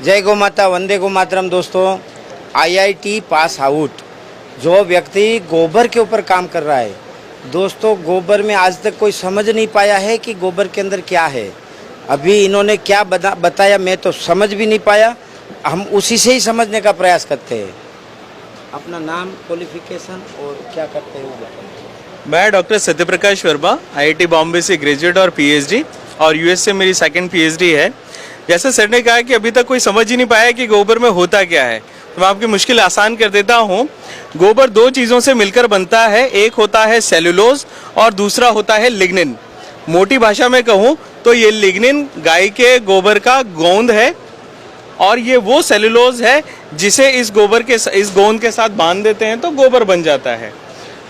जय गौ माता, वंदे गो मातरम। दोस्तों, आईआईटी पास आउट जो व्यक्ति गोबर के ऊपर काम कर रहा है, दोस्तों गोबर में आज तक कोई समझ नहीं पाया है कि गोबर के अंदर क्या है। अभी इन्होंने क्या बताया मैं तो समझ भी नहीं पाया, हम उसी से ही समझने का प्रयास करते हैं। अपना नाम, क्वालिफिकेशन और क्या करते हैं वो बताइए। मैं डॉक्टर सत्यप्रकाश वर्मा, आईआईटी बॉम्बे से ग्रेजुएट और पीएचडी, और यूएस से मेरी सेकंड पीएचडी है। जैसे सर ने कहा कि अभी तक कोई समझ ही नहीं पाया कि गोबर में होता क्या है, तो मैं आपकी मुश्किल आसान कर देता हूँ। गोबर दो चीज़ों से मिलकर बनता है, एक होता है सेलुलोज और दूसरा होता है लिग्निन। मोटी भाषा में कहूँ तो ये लिग्निन गाय के गोबर का गोंद है और ये वो सेलुलोज है जिसे इस गोंद के साथ बांध देते हैं तो गोबर बन जाता है।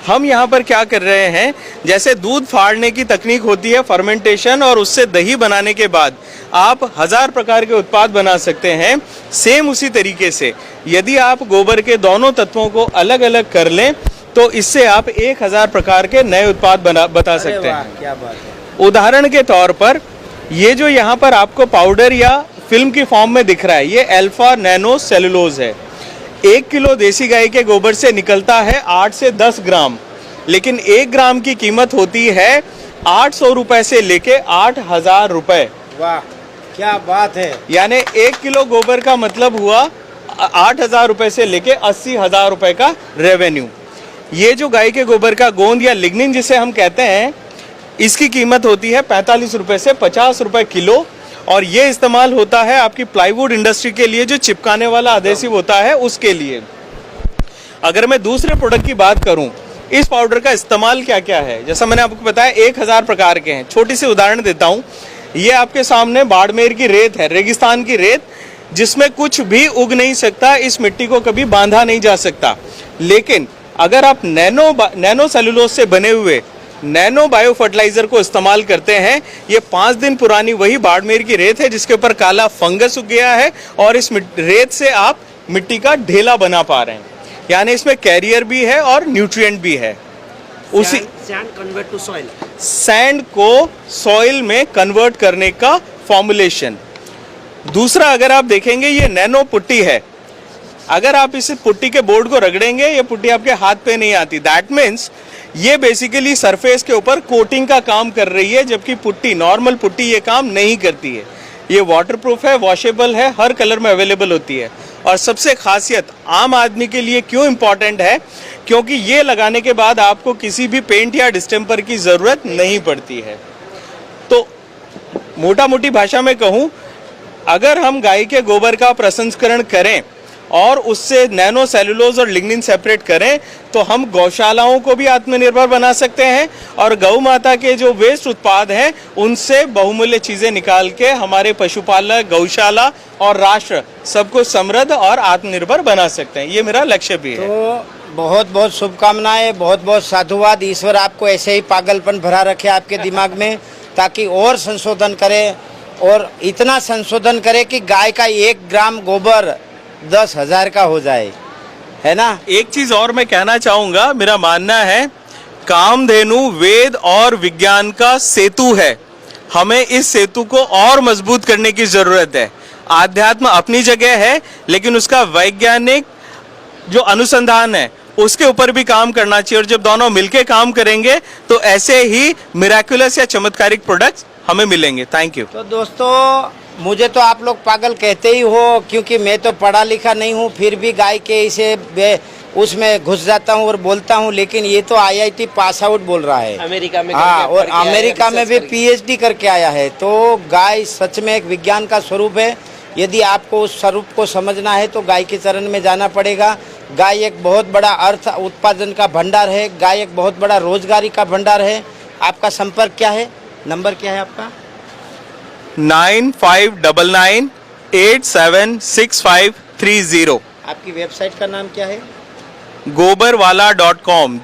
हम यहाँ पर क्या कर रहे हैं, जैसे दूध फाड़ने की तकनीक होती है फर्मेंटेशन, और उससे दही बनाने के बाद आप 1000 प्रकार के उत्पाद बना सकते हैं। सेम उसी तरीके से यदि आप गोबर के दोनों तत्वों को अलग अलग कर लें तो इससे आप 1000 प्रकार के नए उत्पाद बता सकते हैं। क्या बात है। उदाहरण के तौर पर ये जो यहाँ पर आपको पाउडर या फिल्म की फॉर्म में दिख रहा है, ये अल्फा नैनो सेलुलोज है। 1 किलो देसी गाय के गोबर से निकलता है 8 से 10 ग्राम, लेकिन 1 ग्राम की कीमत होती है 800 रुपए से लेके 8000 रुपए। वाह, क्या बात है। यानी 1 किलो गोबर का मतलब हुआ 8000 रुपए से लेके 80,000 रुपए का रेवेन्यू। ये जो गाय के गोबर का गोंद या लिग्निन जिसे हम कहते हैं, इसकी कीमत होती है 45 रुपए से 50 रुपए किलो, और ये इस्तेमाल होता है आपकी प्लाईवुड इंडस्ट्री के लिए, जो चिपकाने वाला अधेसिव होता है उसके लिए। अगर मैं दूसरे प्रोडक्ट की बात करूं, इस पाउडर का इस्तेमाल क्या क्या है, जैसा मैंने आपको बताया 1000 प्रकार के हैं। छोटी सी उदाहरण देता हूं, ये आपके सामने बाड़मेर की रेत है, रेगिस्तान की रेत, जिसमें कुछ भी उग नहीं सकता, इस मिट्टी को कभी बांधा नहीं जा सकता। लेकिन अगर आप नैनो सेलुलोज से बने हुए नैनो बायो फर्टिलाइजर को इस्तेमाल करते हैं, ये 5 दिन पुरानी वही बाड़मेर की रेत है जिसके ऊपर काला फंगस उग गया है, और इस रेत से आप मिट्टी का ढेला बना पा रहे हैं। यानी इसमें कैरियर भी है और न्यूट्रिएंट भी है। उसी sand convert to soil, sand को सॉइल में कन्वर्ट करने का फॉर्मुलेशन। दूसरा, अगर आप देखेंगे ये नैनो पुट्टी है, अगर आप इस पुट्टी के बोर्ड को रगड़ेंगे, ये पुट्टी आपके हाथ पे नहीं आती। दैट मीन्स ये बेसिकली सरफेस के ऊपर कोटिंग का काम कर रही है, जबकि पुट्टी, नॉर्मल पुट्टी ये काम नहीं करती है। ये वाटरप्रूफ है, वॉशेबल है, हर कलर में अवेलेबल होती है। और सबसे खासियत आम आदमी के लिए क्यों इम्पॉर्टेंट है, क्योंकि ये लगाने के बाद आपको किसी भी पेंट या डिस्टेम्पर की ज़रूरत नहीं पड़ती है। तो मोटा मोटी भाषा में कहूँ, अगर हम गाय के गोबर का प्रसंस्करण करें और उससे नैनो सेलुलोज और लिग्निन सेपरेट करें तो हम गौशालाओं को भी आत्मनिर्भर बना सकते हैं, और गौ माता के जो वेस्ट उत्पाद हैं उनसे बहुमूल्य चीज़ें निकाल के हमारे पशुपालक, गौशाला और राष्ट्र सबको समृद्ध और आत्मनिर्भर बना सकते हैं। ये मेरा लक्ष्य भी है। तो बहुत बहुत शुभकामनाएं, बहुत बहुत साधुवाद। ईश्वर आपको ऐसे ही पागलपन भरा रखे आपके दिमाग में, ताकि और संशोधन करे, और इतना संशोधन करे कि गाय का 1 ग्राम गोबर 10,000 का हो जाए, है ना। एक चीज और मैं कहना चाहूंगा, मेरा मानना है कामधेनु वेद और विज्ञान का सेतु है। हमें इस सेतु को और मजबूत करने की जरूरत है। आध्यात्म अपनी जगह है, लेकिन उसका वैज्ञानिक जो अनुसंधान है उसके ऊपर भी काम करना चाहिए, और जब दोनों मिलके काम करेंगे तो ऐसे ही मिराकुलस या चमत्कारिक प्रोडक्ट्स हमें मिलेंगे। Thank you. तो दोस्तों, मुझे तो आप लोग पागल कहते ही हो, क्योंकि मैं तो पढ़ा लिखा नहीं हूँ, फिर भी गाय के इसे उसमें घुस जाता हूँ और बोलता हूँ। लेकिन ये तो आईआईटी पास आउट बोल रहा है, अमेरिका में। हाँ, और अमेरिका में भी पीएचडी करके आया है। तो गाय सच में एक विज्ञान का स्वरूप है। यदि आपको उस स्वरूप को समझना है तो गाय के चरण में जाना पड़ेगा। गाय एक बहुत बड़ा अर्थ उत्पादन का भंडार है, गाय एक बहुत बड़ा रोजगारी का भंडार है। आपका संपर्क क्या है, नंबर क्या है आपका? 9599876530। आपकी वेबसाइट का नाम क्या है? gobarwala.com,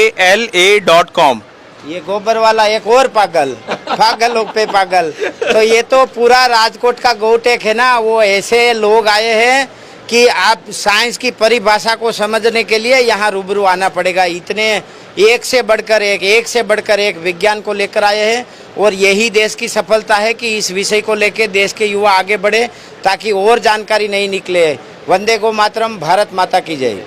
GOBERWALA.com। ये गोबर वाला एक और पागल पागल पे पागल। तो ये तो पूरा राजकोट का गोटेक है ना, वो ऐसे लोग आए हैं कि आप साइंस की परिभाषा को समझने के लिए यहाँ रूबरू आना पड़ेगा। इतने एक से बढ़कर एक विज्ञान को लेकर आए हैं, और यही देश की सफलता है कि इस विषय को लेकर देश के युवा आगे बढ़े ताकि और जानकारी नहीं निकले। वंदे गो मातरम, भारत माता की जय।